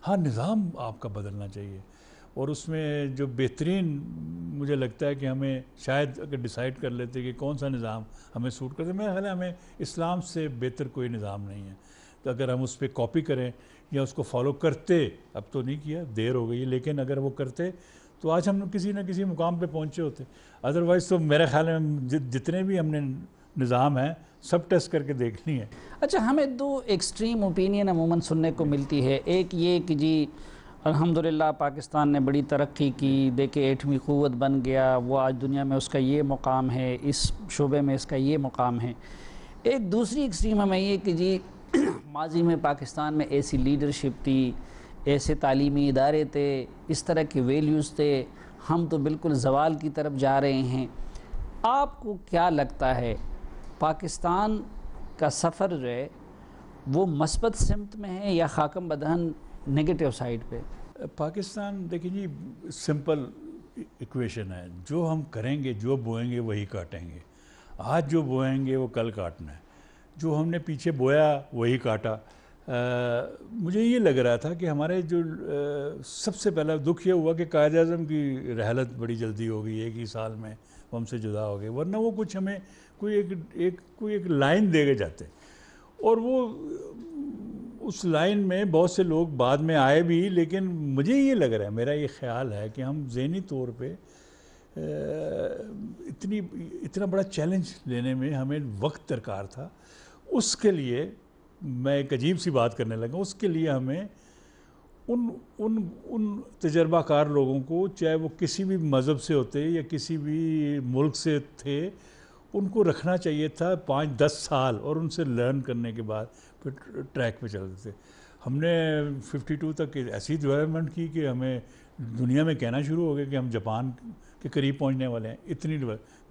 ہاں نظام آپ کا بدلنا چاہیے، اور اس میں جو بہترین مجھے لگتا ہے کہ ہمیں شاید اگر ڈیسائیڈ کر لیتے کہ کون سا نظام ہمیں سوٹ کرتے، میرا خیال ہے ہمیں اسلام سے بہتر کوئی نظام نہیں ہے. تو اگر ہم اس پہ کاپی کریں یا اس کو فالو کرتے، اب تو نہیں کیا، دیر ہو گئی، لیکن اگر وہ کرتے تو آج ہم کسی نہ کسی مقام پہ پہنچے ہوتے. ادروائز تو میرے خیال میں جتنے بھی ہم نے نظام ہیں سب ٹیسٹ کر کے دیکھ لی ہیں. اچھا ہمیں دو ایکسٹریم اوپینین عموماً سننے کو ملتی ہے. ایک یہ کہ جی الحمدللہ پاکستان نے بڑی ترقی کی، دیکھیں 8ویں قوت بن گیا، وہ آج دنیا میں اس کا یہ مقام ہے، اس شعبے میں اس کا یہ مقام ہے. ایک دوسری ایکسٹریم ہمیں یہ کہ جی ماضی میں پاکستان میں ایسی لیڈرشپ تھی، ایسے تعلیمی ادارے تھے، اس طرح کے ویلیوز تھے، ہم تو بالکل زوال کی طرف جا رہے ہیں. آپ کو کیا لگتا ہے پاکستان کا سفر جو ہے وہ مثبت سمت میں ہے یا خاکم بدہن نگیٹو سائیڈ پہ؟ پاکستان دیکھیں جی سمپل ایکویشن ہے، جو ہم کریں گے، جو بوئیں گے وہی کاٹیں گے. آج جو بوئیں گے وہ کل کاٹنا ہے، جو ہم نے پیچھے بویا وہی کاٹا. مجھے یہ لگ رہا تھا کہ ہمارے جو سب سے پہلا دکھ یہ ہوا کہ قائد اعظم کی رحلت بڑی جلدی ہو گئی، 1 ہی سال میں وہ ہم سے جدا ہو گئے، ورنہ وہ کچھ ہمیں کوئی ایک لائن دے کے جاتے. اور وہ اس لائن میں بہت سے لوگ بعد میں آئے بھی، لیکن مجھے یہ لگ رہا ہے، میرا یہ خیال ہے کہ ہم ذہنی طور پہ اتنا بڑا چیلنج لینے میں ہمیں وقت درکار تھا. اس کے لیے میں ایک عجیب سی بات کرنے لگا، اس کے لیے ہمیں ان تجربہ کار لوگوں کو، چاہے وہ کسی بھی مذہب سے ہوتے یا کسی بھی ملک سے تھے، ان کو رکھنا چاہیے تھا 5-10 سال، اور ان سے لرن کرنے کے بعد پھر ٹریک پہ چلتے تھے. ہم نے 52 تک ایسی ڈیولپمنٹ کی کہ ہمیں دنیا میں کہنا شروع ہو گیا کہ ہم جاپان کے قریب پہنچنے والے ہیں. اتنی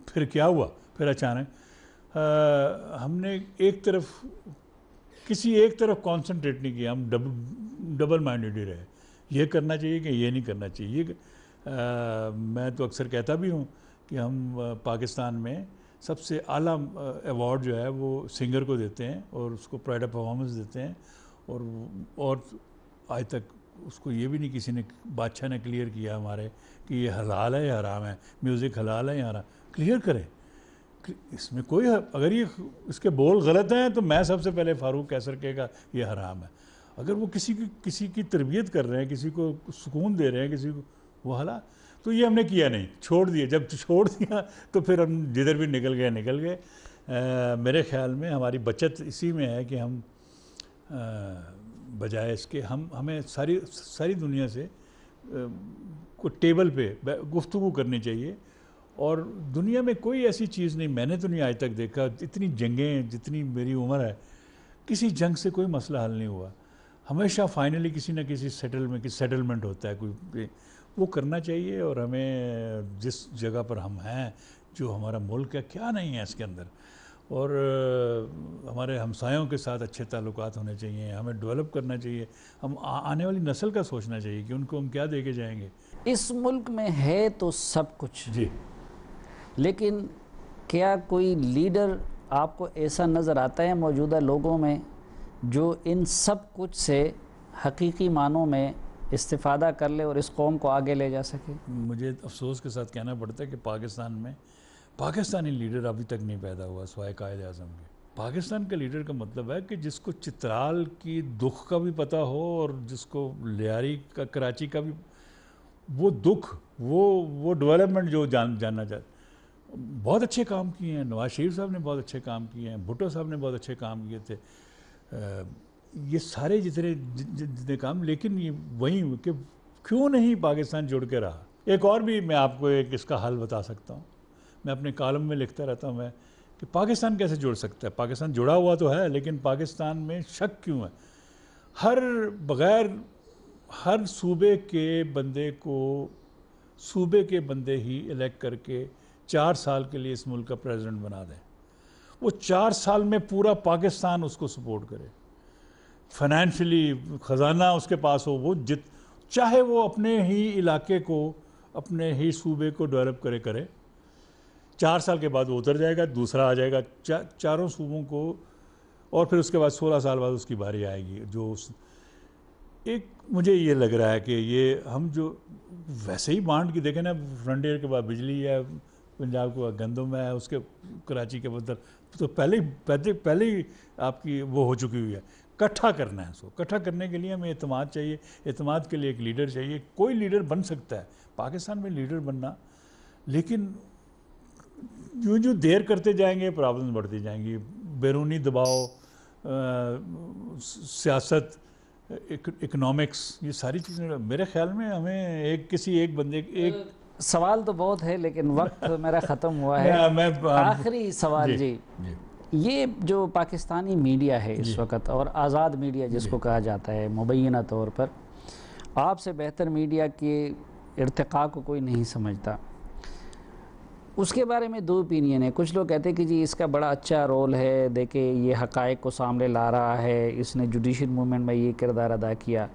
پھر کیا ہوا؟ پھر اچانک ہم نے کسی ایک طرف کانسنٹریٹ نہیں کیا. ہم ڈبل مائنڈیڈ ہی رہے، یہ کرنا چاہیے کہ یہ نہیں کرنا چاہیے. میں تو اکثر کہتا بھی ہوں کہ ہم پاکستان میں سب سے اعلیٰ ایوارڈ جو ہے وہ سنگر کو دیتے ہیں، اور اس کو پرائڈ آف پرفارمنس دیتے ہیں. اور آج تک اس کو یہ بھی نہیں کسی نے، بادشاہ نے کلیئر کیا ہمارے کہ یہ حلال ہے یا حرام ہے، میوزک حلال ہے یا حرام. کلیئر کریں اس میں کوئی، اگر یہ اس کے بول غلط ہیں تو میں سب سے پہلے فاروق قیصر کہے گا یہ حرام ہے. اگر وہ کسی کی تربیت کر رہے ہیں، کسی کو سکون دے رہے ہیں، کسی کو، وہ حلال. تو یہ ہم نے کیا نہیں، چھوڑ دیا. جب چھوڑ دیا تو پھر ہم جدھر بھی نکل گئے. میرے خیال میں ہماری بچت اسی میں ہے کہ ہم بجائے اس کے ہمیں ساری دنیا سے کو ٹیبل پہ گفتگو کرنی چاہیے. اور دنیا میں کوئی ایسی چیز نہیں، میں نے تو نہیں آج تک دیکھا، اتنی جنگیں جتنی میری عمر ہے، کسی جنگ سے کوئی مسئلہ حل نہیں ہوا. ہمیشہ فائنلی کسی نہ کسی سیٹلمنٹ ہوتا ہے کوئی، وہ کرنا چاہیے. اور ہمیں جس جگہ پر ہم ہیں، جو ہمارا ملک ہے، کیا نہیں ہے اس کے اندر، اور ہمارے ہمسایوں کے ساتھ اچھے تعلقات ہونے چاہیے. ہمیں ڈیولپ کرنا چاہیے. ہم آنے والی نسل کا سوچنا چاہیے کہ ان کو ہم کیا دے کے جائیں گے. اس ملک میں ہے تو سب کچھ، جی، لیکن کیا کوئی لیڈر آپ کو ایسا نظر آتا ہے موجودہ لوگوں میں جو ان سب کچھ سے حقیقی معنوں میں استفادہ کر لے اور اس قوم کو آگے لے جا سکے؟ مجھے افسوس کے ساتھ کہنا پڑتا ہے کہ پاکستان میں پاکستانی لیڈر ابھی تک نہیں پیدا ہوا سوائے قائد اعظم کے. پاکستان کا لیڈر کا مطلب ہے کہ جس کو چترال کی دکھ کا بھی پتہ ہو، اور جس کو لیاری کا، کراچی کا بھی وہ دکھ، وہ ڈیولپمنٹ جو جاننا چاہتے. بہت اچھے کام کیے ہیں، نواز شریف صاحب نے بہت اچھے کام کیے ہیں، بھٹو صاحب نے بہت اچھے کام کیے تھے. یہ سارے جتنے کام، لیکن یہ وہی کہ کیوں نہیں پاکستان جڑ کے رہا. ایک اور بھی میں آپ کو اس کا حل بتا سکتا ہوں. میں اپنے کالم میں لکھتا رہتا ہوں کہ پاکستان کیسے جڑ سکتا ہے. پاکستان جڑا ہوا تو ہے، لیکن پاکستان میں شک کیوں ہے؟ ہر صوبے کے بندے کو صوبے کے بندے ہی الیکٹ کر کے 4 سال کے لیے اس ملک کا پریزیڈنٹ بنا دیں. وہ 4 سال میں پورا پاکستان اس کو سپورٹ کرے، فائنینشلی خزانہ اس کے پاس ہو، وہ چاہے وہ اپنے ہی علاقے کو، اپنے ہی صوبے کو ڈیولپ کرے. 4 سال کے بعد وہ اتر جائے گا، دوسرا آ جائے گا، چاروں صوبوں کو، اور پھر اس کے بعد 16 سال بعد اس کی باری آئے گی. ایک مجھے یہ لگ رہا ہے کہ یہ ہم جو ویسے ہی بانٹ کی دیکھیں نا، فرنٹیئر کے بعد بجلی ہے، پنجاب کو گندم ہے، اس کے کراچی کے بدر تو پہلے ہی آپ کی وہ ہو چکی ہوئی ہے. کٹھا کرنا ہے، اس کو کٹھا کرنے کے لیے ہمیں اعتماد چاہیے. اعتماد کے لیے ایک لیڈر چاہیے. کوئی لیڈر بن سکتا ہے پاکستان میں لیڈر بننا، لیکن جو دیر کرتے جائیں گے پرابلم بڑھتی جائیں گی. بیرونی دباؤ، سیاست، اکنامکس، یہ ساری چیزیں میرے خیال میں ہمیں کسی ایک بندے سوال تو بہت ہے لیکن وقت میرا ختم ہوا ہے. آخری سوال جی، یہ جو پاکستانی میڈیا ہے اس وقت، اور آزاد میڈیا جس کو کہا جاتا ہے مبینہ طور پر، آپ سے بہتر میڈیا کے ارتقاء کو کوئی نہیں سمجھتا. اس کے بارے میں 2 اوپینین ہیں. کچھ لوگ کہتے ہیں کہ جی اس کا بڑا اچھا رول ہے، دیکھیں یہ حقائق کو سامنے لا رہا ہے، اس نے جوڈیشل موومنٹ میں یہ کردار ادا کیا.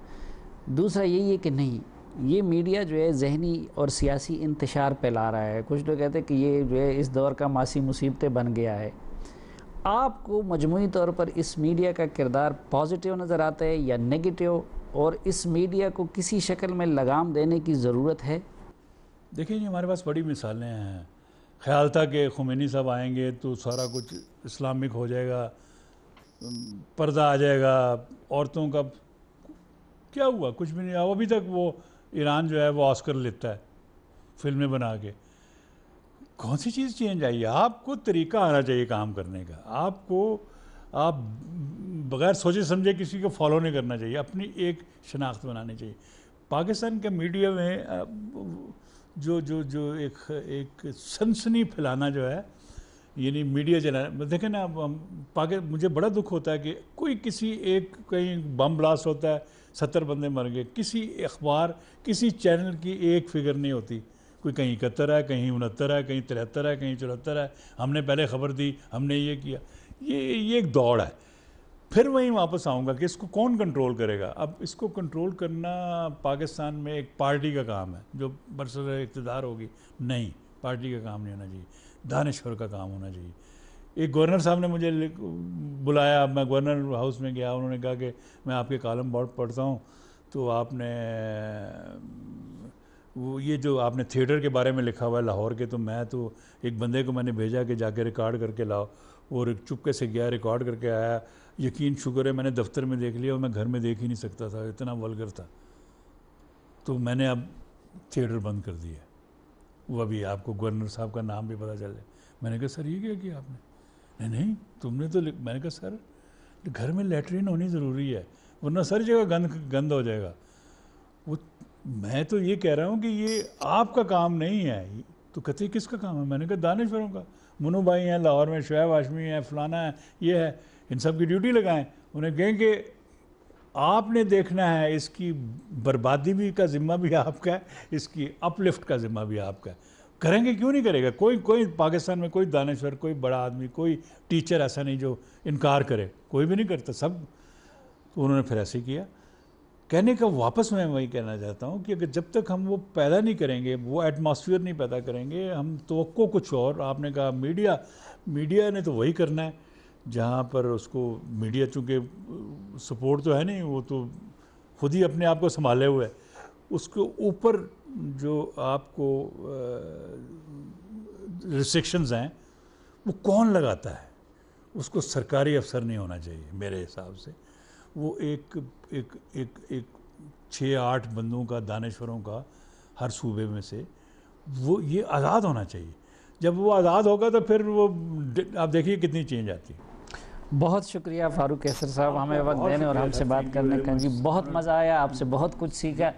دوسرا یہی ہے کہ نہیں، یہ میڈیا جو ہے ذہنی اور سیاسی انتشار پھیلا رہا ہے. کچھ لوگ کہتے ہیں کہ یہ جو ہے اس دور کا ماسی مصیبتیں بن گیا ہے. آپ کو مجموعی طور پر اس میڈیا کا کردار پازیٹیو نظر آتا ہے یا نیگیٹیو، اور اس میڈیا کو کسی شکل میں لگام دینے کی ضرورت ہے؟ دیکھیں جی، ہمارے پاس بڑی مثالیں ہیں. خیال تھا کہ خمینی صاحب آئیں گے تو سارا کچھ اسلامک ہو جائے گا، پردہ آ جائے گا، عورتوں کا. کیا ہوا؟ کچھ بھی نہیں. ابھی تک وہ ایران جو ہے وہ آسکر لیتا ہے فلمیں بنا کے. کون سی چیز چینج آئی ہے؟ آپ کو طریقہ آنا چاہیے کام کرنے کا. آپ بغیر سوچے سمجھے کسی کو فالو نہیں کرنا چاہیے، اپنی ایک شناخت بنانی چاہیے۔ پاکستان کے میڈیا میں جو ایک سنسنی پھیلانا جو ہے، یعنی میڈیا چلانا، دیکھیں نا مجھے بڑا دکھ ہوتا ہے کہ کوئی کسی ایک کہیں بم بلاسٹ ہوتا ہے 70 بندے مر گئے، کسی اخبار کسی چینل کی ایک فگر نہیں ہوتی، کوئی کہیں 71 ہے، کہیں 69 ہے، کہیں 73 ہے، کہیں 74 ہے، ہم نے پہلے خبر دی، ہم نے یہ کیا۔ یہ ایک دوڑ ہے۔ پھر وہیں واپس آؤں گا کہ اس کو کون کنٹرول کرے گا؟ اب اس کو کنٹرول کرنا پاکستان میں ایک پارٹی کا کام ہے جو برسر اقتدار ہوگی، نہیں، پارٹی کا کام نہیں ہونا چاہیے، دانشور کا کام ہونا چاہیے۔ ایک گورنر صاحب نے مجھے بلایا، میں گورنر ہاؤس میں گیا، انہوں نے کہا کہ میں آپ کے کالم بہت پڑھتا ہوں، تو آپ نے یہ جو آپ نے تھیٹر کے بارے میں لکھا ہوا ہے لاہور کے، تو میں تو ایک بندے کو میں نے بھیجا کہ جا کے ریکارڈ کر کے لاؤ، اور چپکے سے گیا، ریکارڈ کر کے آیا۔ یقین شکر ہے میں نے دفتر میں دیکھ لیا اور میں گھر میں دیکھ ہی نہیں سکتا تھا، اتنا ولگر تھا۔ تو میں نے اب تھیٹر بند کر دیا۔ وہ ابھی آپ کو گورنر صاحب کا نام بھی پتہ چل جائے۔ میں نے کہا سر یہ کیا آپ نے؟ نہیں تم نے تو میں نے کہا سر گھر میں لیٹرین ہونی ضروری ہے، ورنہ سر جگہ گند ہو جائے گا۔ وہ میں تو یہ کہہ رہا ہوں کہ یہ آپ کا کام نہیں ہے۔ تو کہتے کس کا کام ہے؟ میں نے کہا دانشوروں کا، منو بھائی ہیں لاہور میں، شعیب ہاشمی ہیں، فلانا ہے، یہ ہے، ان سب کی ڈیوٹی لگائیں۔ انہیں کہیں کہ آپ نے دیکھنا ہے، اس کی بربادی بھی کا ذمہ بھی آپ کا ہے، اس کی اپ لفٹ کا ذمہ بھی آپ کا ہے۔ کریں گے کیوں نہیں کرے گا؟ کوئی پاکستان میں کوئی دانشور، کوئی بڑا آدمی، کوئی ٹیچر ایسا نہیں جو انکار کرے، کوئی بھی نہیں کرتا، سب۔ تو انہوں نے پھر ایسے کیا۔ کہنے کا واپس میں وہی کہنا چاہتا ہوں کہ جب تک ہم وہ پیدا نہیں کریں گے، وہ ایٹماسفیئر نہیں پیدا کریں گے، ہم توقع کچھ اور۔ آپ نے کہا میڈیا نے تو وہی کرنا ہے جہاں پر اس کو، میڈیا چونکہ سپورٹ تو ہے نہیں، وہ تو خود ہی اپنے آپ کو سنبھالے ہوئے ہے۔ اس کے اوپر جو آپ کو ریسٹرکشنز ہیں وہ کون لگاتا ہے؟ اس کو سرکاری افسر نہیں ہونا چاہیے میرے حساب سے۔ وہ ایک 6-8 بندوں کا، دانشوروں کا ہر صوبے میں سے، وہ یہ آزاد ہونا چاہیے۔ جب وہ آزاد ہوگا تو پھر وہ آپ دیکھیے کتنی چینج آتی ہے۔ بہت شکریہ فاروق قیصر صاحب ہمیں وقت دینے اور ہم سے بات کرنے کا۔ جی بہت مزہ آیا، آپ سے بہت کچھ سیکھا۔